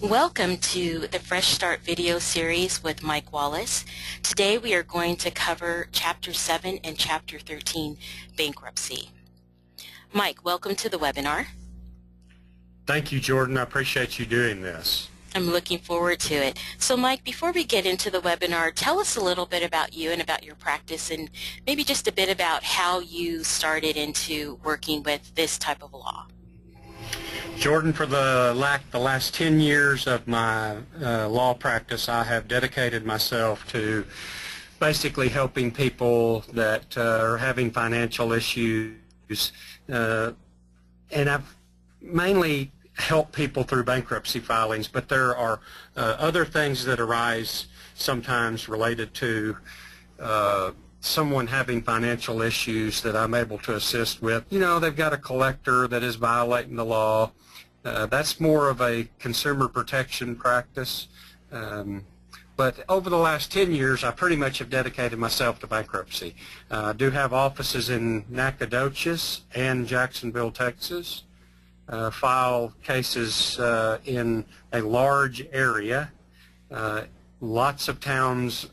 Welcome to the Fresh Start video series with Mike Wallace. Today we are going to cover Chapter 7 and Chapter 13, Bankruptcy. Mike, welcome to the webinar. Thank you, Jordan. I appreciate you doing this. I'm looking forward to it. So Mike, before we get into the webinar, tell us a little bit about you and about your practice, and maybe just a bit about how you started into working with this type of law. Jordan, for the last 10 years of my law practice, I have dedicated myself to basically helping people that are having financial issues, and I've mainly helped people through bankruptcy filings, but there are other things that arise sometimes related to someone having financial issues that I'm able to assist with. You know, they've got a collector that is violating the law. That's more of a consumer protection practice. But over the last 10 years, I pretty much have dedicated myself to bankruptcy. I do have offices in Nacogdoches and Jacksonville, Texas. File cases in a large area, lots of towns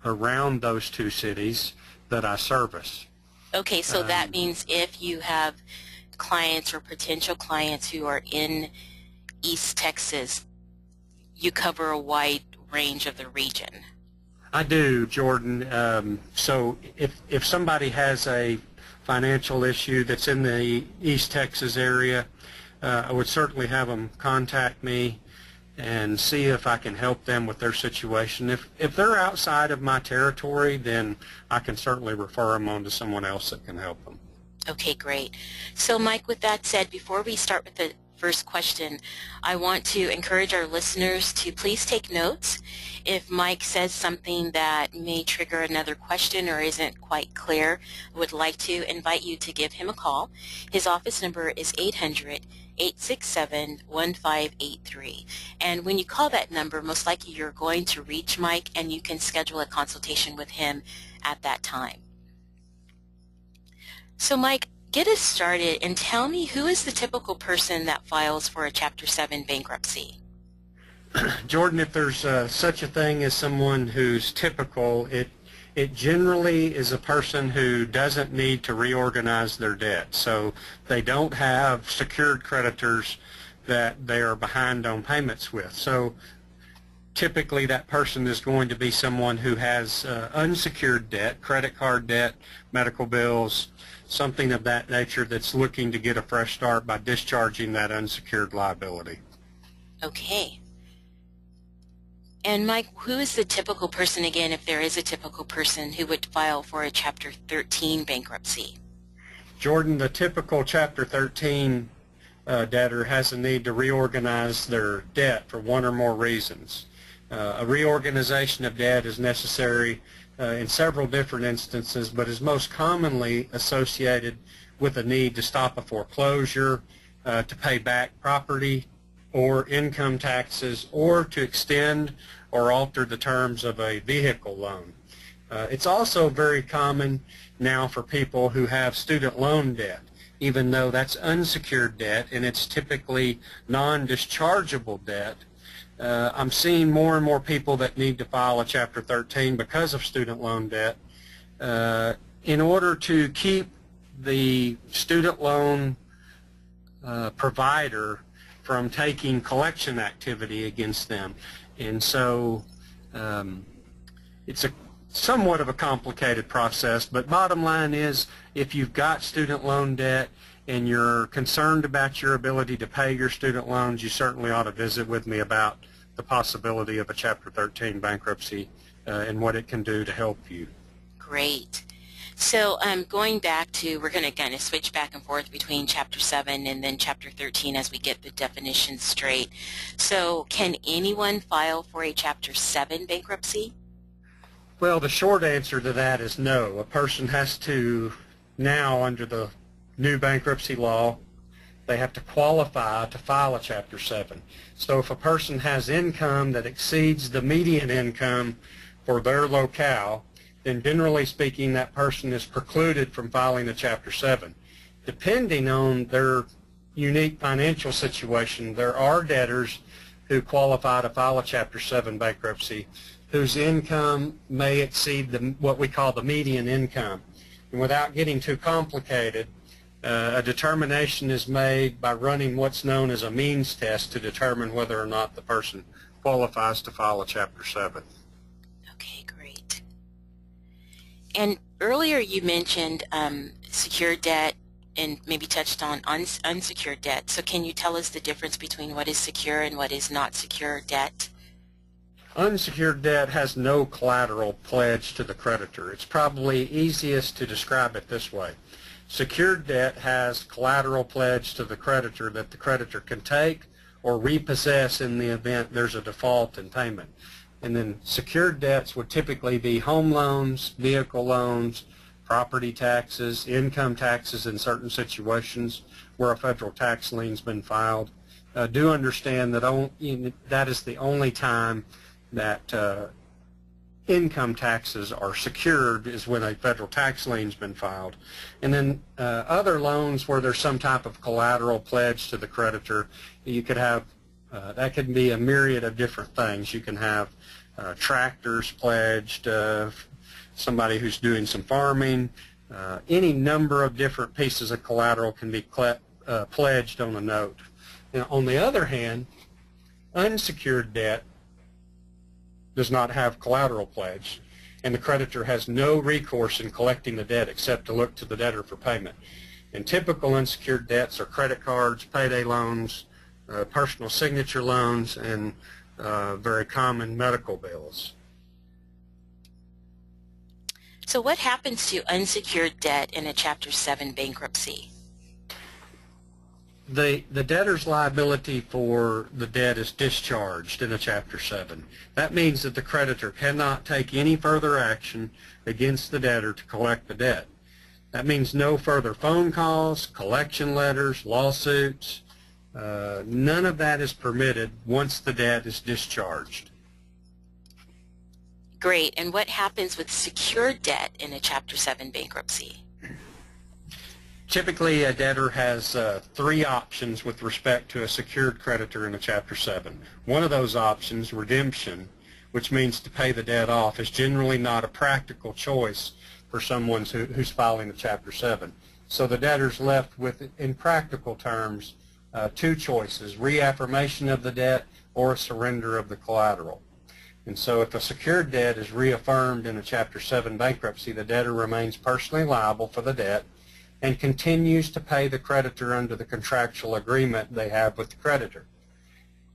around those two cities that I service. Okay, so that means if you have clients or potential clients who are in East Texas, you cover a wide range of the region. I do, Jordan. So if somebody has a financial issue that's in the East Texas area, I would certainly have them contact me and see if I can help them with their situation. If they're outside of my territory, then I can certainly refer them on to someone else that can help them. Okay, great. So Mike, with that said, before we start with the first question, I want to encourage our listeners to please take notes. If Mike says something that may trigger another question or isn't quite clear, I would like to invite you to give him a call. His office number is 800-867-1583. And when you call that number, most likely you're going to reach Mike, and you can schedule a consultation with him at that time. So Mike, get us started and tell me, who is the typical person that files for a Chapter 7 bankruptcy? Jordan, if there's such a thing as someone who's typical, it generally is a person who doesn't need to reorganize their debt. So they don't have secured creditors that they are behind on payments with. So typically that person is going to be someone who has unsecured debt, credit card debt, medical bills, something of that nature, that's looking to get a fresh start by discharging that unsecured liability. Okay. And Mike, who is the typical person, again, if there is a typical person, who would file for a Chapter 13 bankruptcy? Jordan, the typical Chapter 13 debtor has a need to reorganize their debt for one or more reasons. A reorganization of debt is necessary in several different instances, but is most commonly associated with a need to stop a foreclosure, to pay back property or income taxes, or to extend or alter the terms of a vehicle loan. It's also very common now for people who have student loan debt, even though that's unsecured debt and it's typically non-dischargeable debt. I'm seeing more and more people that need to file a Chapter 13 because of student loan debt, in order to keep the student loan provider from taking collection activity against them. And so it's somewhat of a complicated process, but bottom line is, if you've got student loan debt and you're concerned about your ability to pay your student loans, you certainly ought to visit with me about the possibility of a Chapter 13 bankruptcy and what it can do to help you. Great. So going back to, we're going to kind of switch back and forth between Chapter 7 and then Chapter 13 as we get the definitions straight. So can anyone file for a Chapter 7 bankruptcy? Well, the short answer to that is no. A person has to now, under the new bankruptcy law, they have to qualify to file a Chapter 7. So if a person has income that exceeds the median income for their locale, then generally speaking, that person is precluded from filing a Chapter 7. Depending on their unique financial situation, there are debtors who qualify to file a Chapter 7 bankruptcy whose income may exceed what we call the median income. And without getting too complicated, a determination is made by running what's known as a means test to determine whether or not the person qualifies to file a Chapter 7. Okay, great. And earlier you mentioned secured debt and maybe touched on unsecured debt. So can you tell us the difference between what is secure and what is not secure debt? Unsecured debt has no collateral pledge to the creditor. It's probably easiest to describe it this way. Secured debt has collateral pledge to the creditor that the creditor can take or repossess in the event there's a default in payment. And then secured debts would typically be home loans, vehicle loans, property taxes, income taxes in certain situations where a federal tax lien's been filed. Do understand that that is the only time that income taxes are secured is when a federal tax lien's been filed. And then other loans where there's some type of collateral pledge to the creditor, you could have, that can be a myriad of different things. You can have tractors pledged, somebody who's doing some farming, any number of different pieces of collateral can be pledged on a note. Now, on the other hand, unsecured debt does not have collateral pledge, and the creditor has no recourse in collecting the debt except to look to the debtor for payment. And typical unsecured debts are credit cards, payday loans, personal signature loans, and very common medical bills. So what happens to unsecured debt in a Chapter 7 bankruptcy? The debtor's liability for the debt is discharged in a Chapter 7. That means that the creditor cannot take any further action against the debtor to collect the debt. That means no further phone calls, collection letters, lawsuits. None of that is permitted once the debt is discharged. Great. And what happens with secured debt in a Chapter 7 bankruptcy? Typically, a debtor has three options with respect to a secured creditor in a Chapter 7. One of those options, redemption, which means to pay the debt off, is generally not a practical choice for someone who's filing a Chapter 7. So the debtor's left with, in practical terms, two choices: reaffirmation of the debt or a surrender of the collateral. And so if a secured debt is reaffirmed in a Chapter 7 bankruptcy, the debtor remains personally liable for the debt and continues to pay the creditor under the contractual agreement they have with the creditor.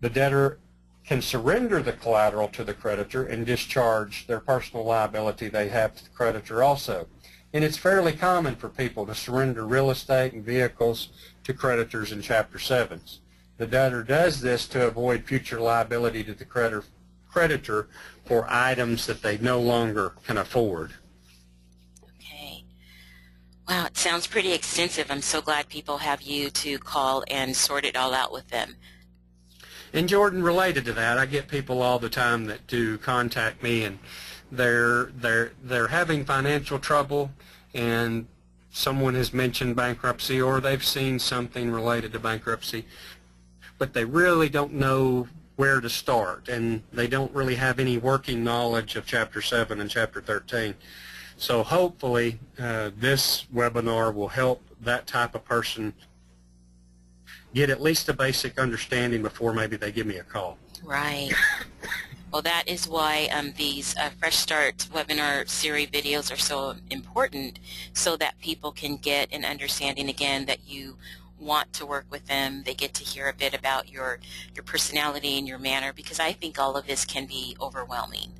The debtor can surrender the collateral to the creditor and discharge their personal liability they have to the creditor also. And it's fairly common for people to surrender real estate and vehicles to creditors in Chapter 7s. The debtor does this to avoid future liability to the creditor for items that they no longer can afford. Wow, it sounds pretty extensive. I'm so glad people have you to call and sort it all out with them. And Jordan, related to that, I get people all the time that do contact me, and they're having financial trouble, and someone has mentioned bankruptcy, or they've seen something related to bankruptcy, but they really don't know where to start, and they don't really have any working knowledge of Chapter 7 and Chapter 13. So hopefully this webinar will help that type of person get at least a basic understanding before maybe they give me a call. Right. Well, that is why these Fresh Start webinar series videos are so important, so that people can get an understanding again that you want to work with them. They get to hear a bit about your personality and your manner, because I think all of this can be overwhelming.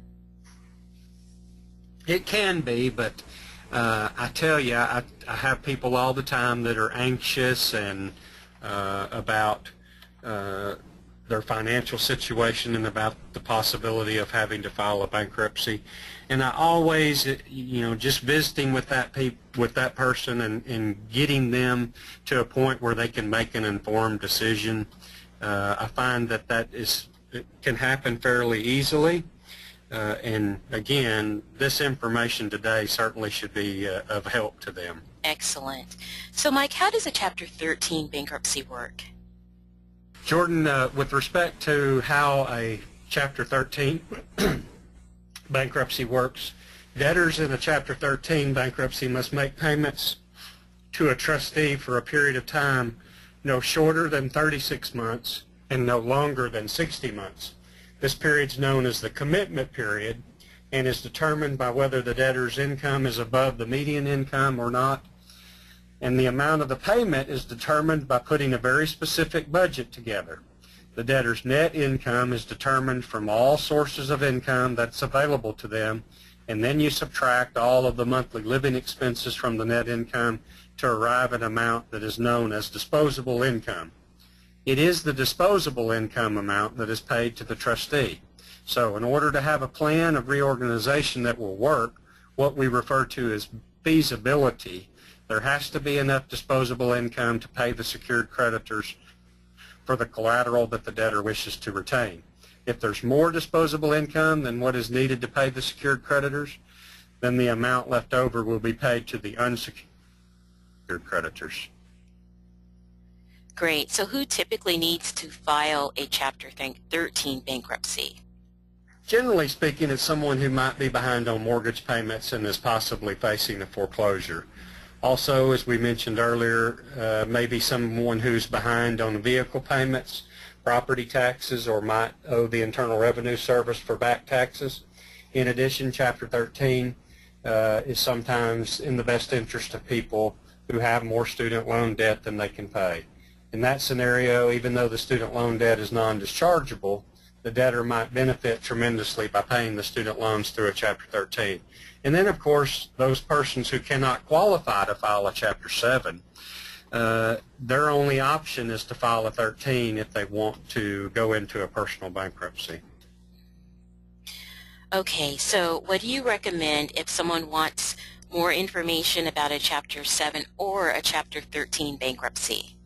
It can be, but I tell you, I have people all the time that are anxious and about their financial situation and about the possibility of having to file a bankruptcy. And I always, just visiting with that person and getting them to a point where they can make an informed decision, I find it can happen fairly easily. And again, this information today certainly should be of help to them. Excellent. So Mike, how does a Chapter 13 bankruptcy work? Jordan, with respect to how a Chapter 13 bankruptcy works, debtors in a Chapter 13 bankruptcy must make payments to a trustee for a period of time no shorter than 36 months and no longer than 60 months. This period is known as the commitment period and is determined by whether the debtor's income is above the median income or not. And the amount of the payment is determined by putting a very specific budget together. The debtor's net income is determined from all sources of income that's available to them, and then you subtract all of the monthly living expenses from the net income to arrive at an amount that is known as disposable income. It is the disposable income amount that is paid to the trustee. So in order to have a plan of reorganization that will work, what we refer to as feasibility, there has to be enough disposable income to pay the secured creditors for the collateral that the debtor wishes to retain. If there's more disposable income than what is needed to pay the secured creditors, then the amount left over will be paid to the unsecured creditors. Great. So who typically needs to file a Chapter 13 bankruptcy? Generally speaking, it's someone who might be behind on mortgage payments and is possibly facing a foreclosure. Also, as we mentioned earlier, maybe someone who's behind on vehicle payments, property taxes, or might owe the Internal Revenue Service for back taxes. In addition, Chapter 13 is sometimes in the best interest of people who have more student loan debt than they can pay. In that scenario, even though the student loan debt is non-dischargeable, the debtor might benefit tremendously by paying the student loans through a Chapter 13. And then, of course, those persons who cannot qualify to file a Chapter 7, their only option is to file a 13 if they want to go into a personal bankruptcy. Okay, so what do you recommend if someone wants more information about a Chapter 7 or a Chapter 13 bankruptcy?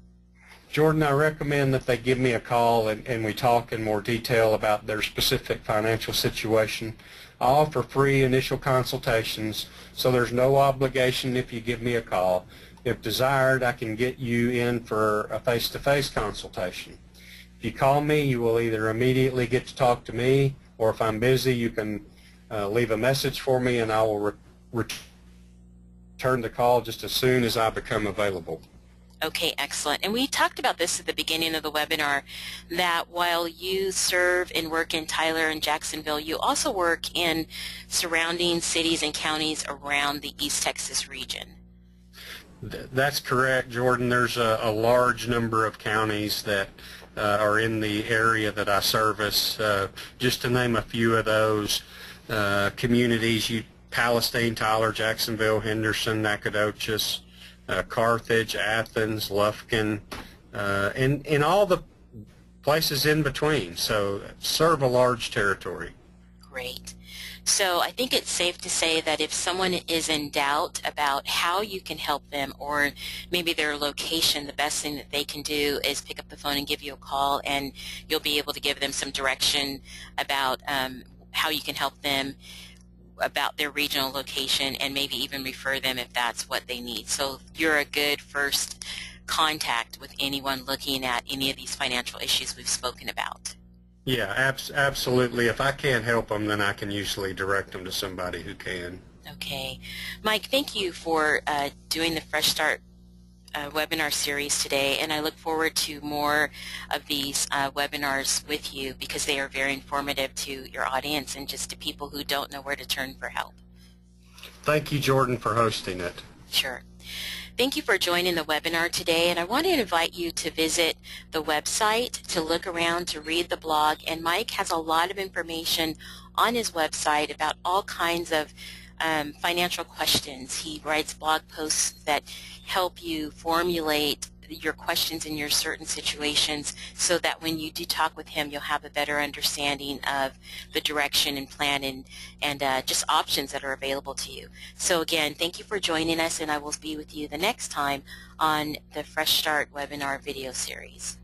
Jordan, I recommend that they give me a call and we talk in more detail about their specific financial situation. I offer free initial consultations, so there's no obligation if you give me a call. If desired, I can get you in for a face-to-face consultation. If you call me, you will either immediately get to talk to me, or if I'm busy, you can leave a message for me and I will return the call just as soon as I become available. Okay, excellent. And we talked about this at the beginning of the webinar, that while you serve and work in Tyler and Jacksonville, you also work in surrounding cities and counties around the East Texas region. That's correct, Jordan. There's a large number of counties that are in the area that I service. Just to name a few of those communities, Palestine, Tyler, Jacksonville, Henderson, Nacogdoches, Carthage, Athens, Lufkin, and all the places in between. So serve a large territory. Great. So I think it's safe to say that if someone is in doubt about how you can help them, or maybe their location, the best thing that they can do is pick up the phone and give you a call, and you'll be able to give them some direction about how you can help them, about their regional location, and maybe even refer them if that's what they need. So you're a good first contact with anyone looking at any of these financial issues we've spoken about. Yeah, absolutely. If I can't help them, then I can usually direct them to somebody who can. Okay. Mike, thank you for doing the Fresh Start webinar series today, and I look forward to more of these webinars with you, because they are very informative to your audience and just to people who don't know where to turn for help. Thank you, Jordan, for hosting it. Sure. Thank you for joining the webinar today, and I want to invite you to visit the website, to look around, to read the blog, and Mike has a lot of information on his website about all kinds of financial questions. He writes blog posts that help you formulate your questions in your certain situations, so that when you do talk with him, you'll have a better understanding of the direction and plan and just options that are available to you. So again, thank you for joining us, and I will be with you the next time on the Fresh Start webinar video series.